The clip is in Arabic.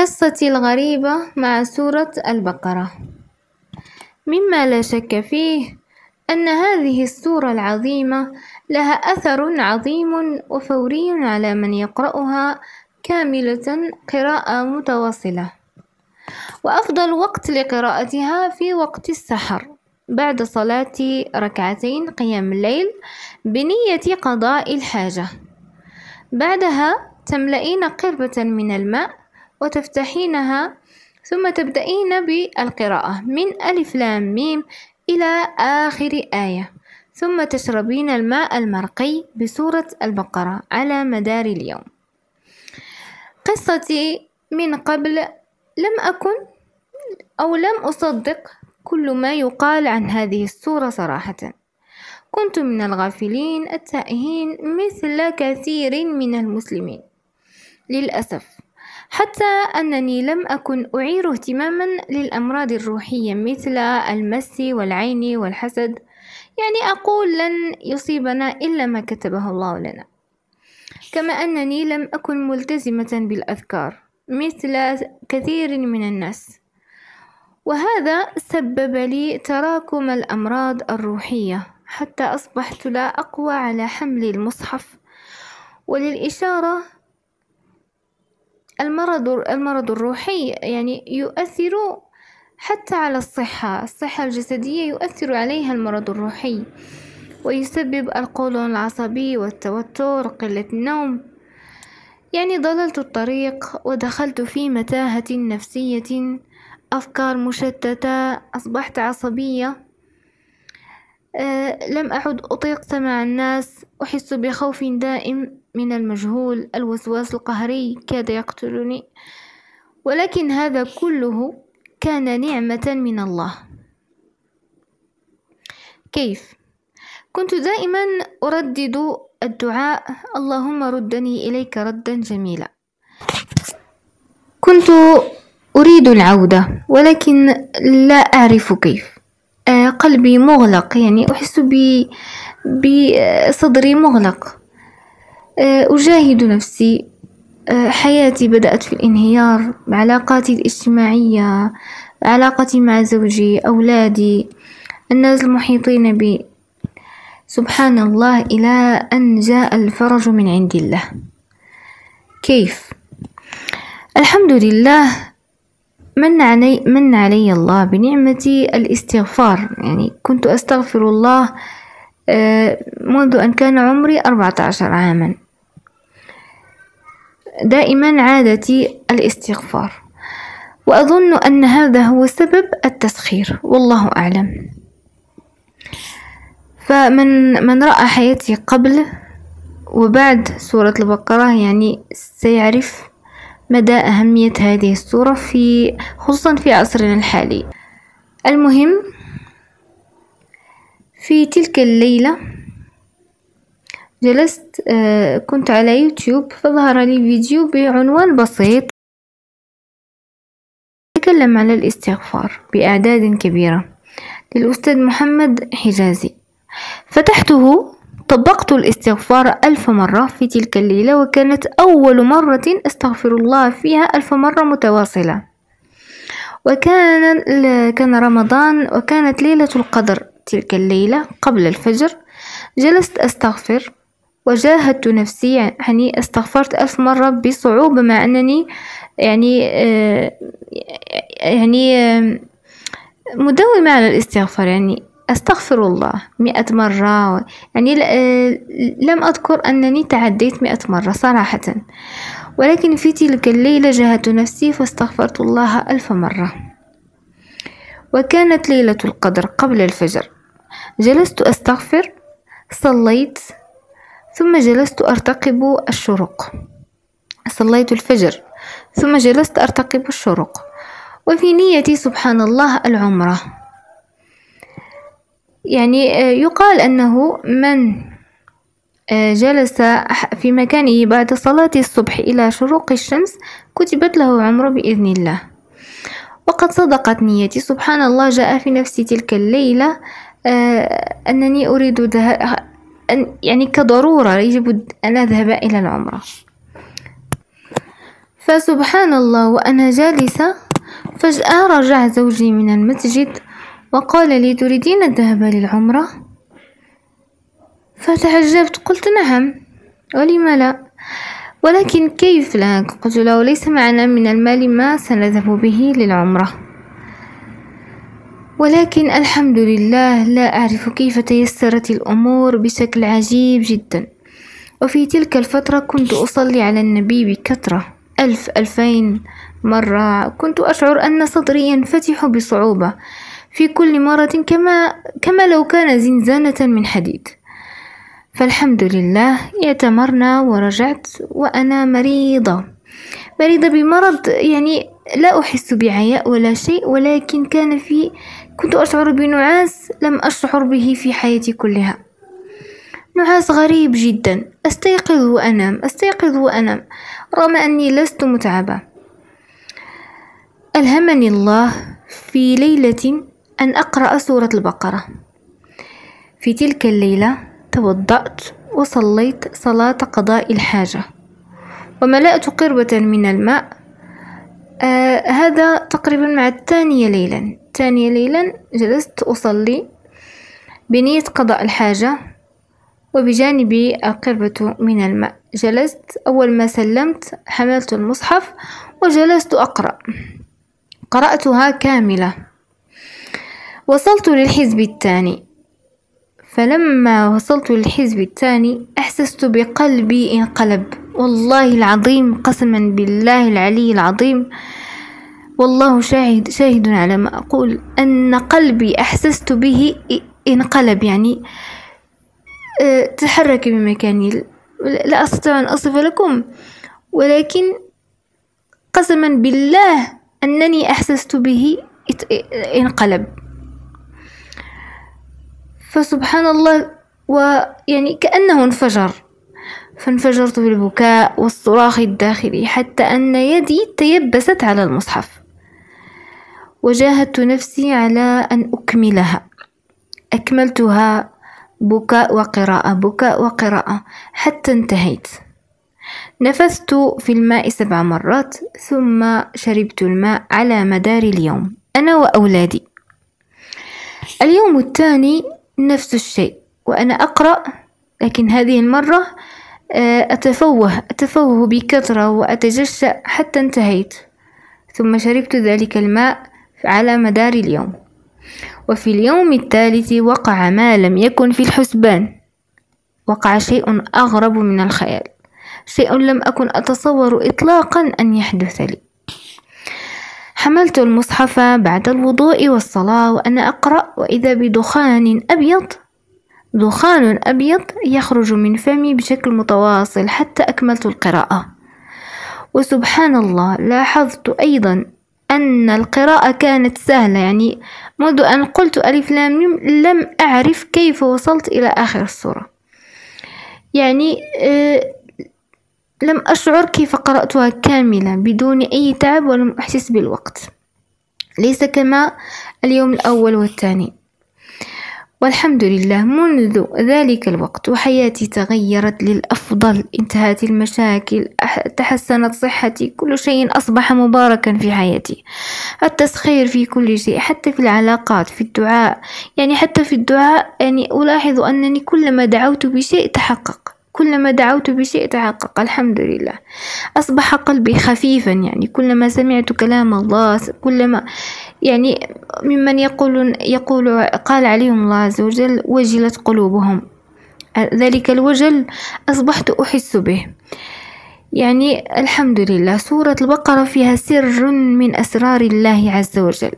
قصتي الغريبة مع سورة البقرة. مما لا شك فيه أن هذه السورة العظيمة لها أثر عظيم وفوري على من يقرأها كاملة قراءة متواصلة، وأفضل وقت لقراءتها في وقت السحر بعد صلاة ركعتين قيام الليل بنية قضاء الحاجة. بعدها تملئين قربة من الماء وتفتحينها، ثم تبدأين بالقراءة من ألف لام ميم إلى آخر آية، ثم تشربين الماء المرقي بسورة البقرة على مدار اليوم. قصتي من قبل لم أصدق كل ما يقال عن هذه السورة صراحة. كنت من الغافلين التائهين مثل كثير من المسلمين للأسف، حتى أنني لم أكن أعير اهتماما للأمراض الروحية مثل المس والعين والحسد، يعني أقول لن يصيبنا إلا ما كتبه الله لنا. كما أنني لم أكن ملتزمة بالأذكار مثل كثير من الناس، وهذا سبب لي تراكم الأمراض الروحية حتى أصبحت لا أقوى على حمل المصحف. وللإشارة، المرض الروحي يعني يؤثر حتى على الصحة الجسدية، يؤثر عليها المرض الروحي ويسبب القولون العصبي والتوتر، قلة النوم. يعني ضللت الطريق ودخلت في متاهة نفسية، أفكار مشتتة، أصبحت عصبية، لم أعد أطيق سماع الناس، أحس بخوف دائم من المجهول، الوسواس القهري كاد يقتلني. ولكن هذا كله كان نعمة من الله. كيف؟ كنت دائما أردد الدعاء: اللهم ردني إليك ردا جميلا. كنت أريد العودة ولكن لا أعرف كيف. قلبي مغلق، يعني أحس بصدري مغلق. أجاهد نفسي. حياتي بدأت في الانهيار، علاقاتي الاجتماعية، علاقتي مع زوجي، أولادي، الناس المحيطين بي. سبحان الله، إلى أن جاء الفرج من عند الله. كيف؟ الحمد لله، من علي الله بنعمة الاستغفار. يعني كنت أستغفر الله منذ أن كان عمري 14 عاما، دائما عادتي الاستغفار، وأظن أن هذا هو سبب التسخير، والله أعلم. فمن رأى حياتي قبل وبعد سورة البقرة يعني سيعرف مدى أهمية هذه السورة خصوصا في عصرنا الحالي. المهم، في تلك الليلة جلست، كنت على يوتيوب، فظهر لي فيديو بعنوان بسيط يتكلم على الاستغفار بأعداد كبيرة للأستاذ محمد حجازي. فتحته، طبقت الاستغفار 1000 مرة في تلك الليلة، وكانت أول مرة أستغفر الله فيها 1000 مرة متواصلة. كان رمضان، وكانت ليلة القدر تلك الليلة قبل الفجر. جلست أستغفر وجاهدت نفسي، يعني استغفرت 1000 مرة بصعوبة، مع أنني يعني مداومة على الاستغفار، يعني أستغفر الله 100 مرة. يعني لم أذكر أنني تعديت 100 مرة صراحة، ولكن في تلك الليلة جاهدت نفسي فاستغفرت الله 1000 مرة. وكانت ليلة القدر قبل الفجر. جلست أستغفر، صليت، ثم جلست أرتقب الشروق. صليت الفجر ثم جلست أرتقب الشروق، وفي نيتي سبحان الله العمرة. يعني يقال أنه من جلس في مكانه بعد صلاة الصبح إلى شروق الشمس كتبت له عمره بإذن الله. وقد صدقت نيتي سبحان الله. جاء في نفسي تلك الليلة أنني أريد يعني كضرورة يجب أن أذهب إلى العمرة. فسبحان الله وأنا جالسة فجأة رجع زوجي من المسجد وقال لي: تريدين الذهاب للعمرة؟ فتعجبت، قلت: نعم، ولم لا، ولكن كيف لا؟ قلت له: ليس معنا من المال ما سنذهب به للعمرة، ولكن الحمد لله لا أعرف كيف تيسرت الأمور بشكل عجيب جدا. وفي تلك الفترة كنت أصلي على النبي بكثرة، 2000 مرة. كنت أشعر أن صدري ينفتح بصعوبة في كل مرة، كما لو كان زنزانة من حديد. فالحمد لله اعتمرنا ورجعت وأنا مريضة بمرض، يعني لا أحس بعياء ولا شيء، ولكن كنت أشعر بنعاس لم أشعر به في حياتي كلها، نعاس غريب جدا. أستيقظ وأنام رغم أني لست متعبة. ألهمني الله في ليلة أن أقرأ سورة البقرة. في تلك الليلة توضأت وصليت صلاة قضاء الحاجة وملأت قربة من الماء. هذا تقريبا مع الثانية ليلا جلست أصلي بنية قضاء الحاجة وبجانبي القربة من الماء. جلست، أول ما سلمت حملت المصحف وجلست أقرأ، قرأتها كاملة. وصلت للحزب الثاني، فلما وصلت للحزب الثاني أحسست بقلبي انقلب، والله العظيم، قسما بالله العلي العظيم، والله شاهد على ما أقول، أن قلبي أحسست به انقلب، يعني تحرك بمكاني. لا أستطيع أن أصف لكم، ولكن قسما بالله أنني أحسست به انقلب. فسبحان الله، ويعني كأنه انفجر، فانفجرت بالبكاء والصراخ الداخلي حتى أن يدي تيبست على المصحف، وجاهدت نفسي على أن أكملها. أكملتها بكاء وقراءة حتى انتهيت. نفثت في الماء 7 مرات ثم شربت الماء على مدار اليوم أنا وأولادي. اليوم الثاني نفس الشيء وأنا أقرأ، لكن هذه المرة أتفوه بكثرة وأتجشأ حتى انتهيت، ثم شربت ذلك الماء على مدار اليوم. وفي اليوم الثالث وقع ما لم يكن في الحسبان، وقع شيء أغرب من الخيال، شيء لم أكن أتصور إطلاقا أن يحدث لي. حملت المصحف بعد الوضوء والصلاة وأنا أقرأ، وإذا بدخان أبيض يخرج من فمي بشكل متواصل حتى أكملت القراءة. وسبحان الله، لاحظت أيضا أن القراءة كانت سهلة، يعني منذ أن قلت ألف لام ميم لم أعرف كيف وصلت إلى آخر السورة، يعني لم أشعر كيف قرأتها كاملة بدون أي تعب، ولم أحسس بالوقت، ليس كما اليوم الأول والثاني. والحمد لله منذ ذلك الوقت وحياتي تغيرت للأفضل، انتهت المشاكل، تحسنت صحتي، كل شيء أصبح مباركا في حياتي، التسخير في كل شيء، حتى في العلاقات، في الدعاء، يعني حتى في الدعاء يعني ألاحظ أنني كلما دعوت بشيء تحقق، الحمد لله. أصبح قلبي خفيفا، يعني كلما سمعت كلام الله، كلما يعني ممن يقول قال عليهم الله عز وجل: وجلت قلوبهم، ذلك الوجل أصبحت أحس به. يعني الحمد لله، سورة البقرة فيها سر من أسرار الله عز وجل،